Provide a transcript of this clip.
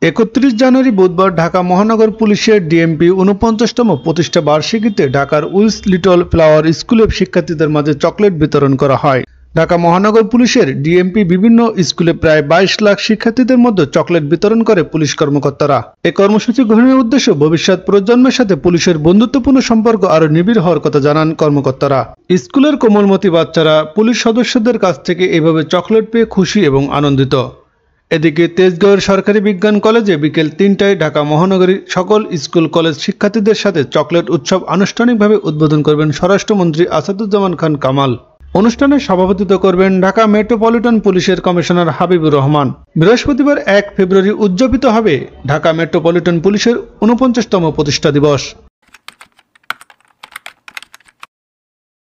31 জানুয়ারি বুধবার ঢাকা মহানগর পুলিশের ডিএমপি ৪৯তম প্রতিষ্ঠা বার্ষিকীতে ঢাকার উইলস লিটল ফ্লাওয়ার স্কুলের শিক্ষার্থীদের মাঝে চকলেট বিতরণ করা হয়। ঢাকা মহানগর পুলিশের ডিএমপি বিভিন্ন স্কুলে প্রায় 22 লাখ শিক্ষার্থীদের মধ্যে চকলেট বিতরণ করে পুলিশ কর্মকর্তারা। এই কর্মসূচি গ্রহণের উদ্দেশ্য ভবিষ্যৎ প্রজন্মের সাথে পুলিশের বন্ধুত্বপূর্ণ সম্পর্ক আরও নিবিড় হওয়ার কথা জানান কর্মকর্তারা। স্কুলের কোমলমতি বাচ্চারা পুলিশ সদস্যদের কাছ থেকে এভাবে চকলেট পেয়ে খুশি এবং আনন্দিত। এদিকে তেজগাঁওয়ের সরকারি বিজ্ঞান কলেজে বিকেল ৩টায় ঢাকা মহানগরীর সকল স্কুল কলেজ শিক্ষার্থীদের সাথে চকলেট উৎসব আনুষ্ঠানিকভাবে উদ্বোধন করবেন স্বরাষ্ট্রমন্ত্রী আসাদুজ্জামান খান কামাল। অনুষ্ঠানে সভাপতিত্ব করবেন ঢাকা মেট্রোপলিটন পুলিশের কমিশনার হাবিবুর রহমান। বৃহস্পতিবার ১ ফেব্রুয়ারি উদযাপিত হবে ঢাকা মেট্রোপলিটন পুলিশের ৪৯তম প্রতিষ্ঠা দিবস।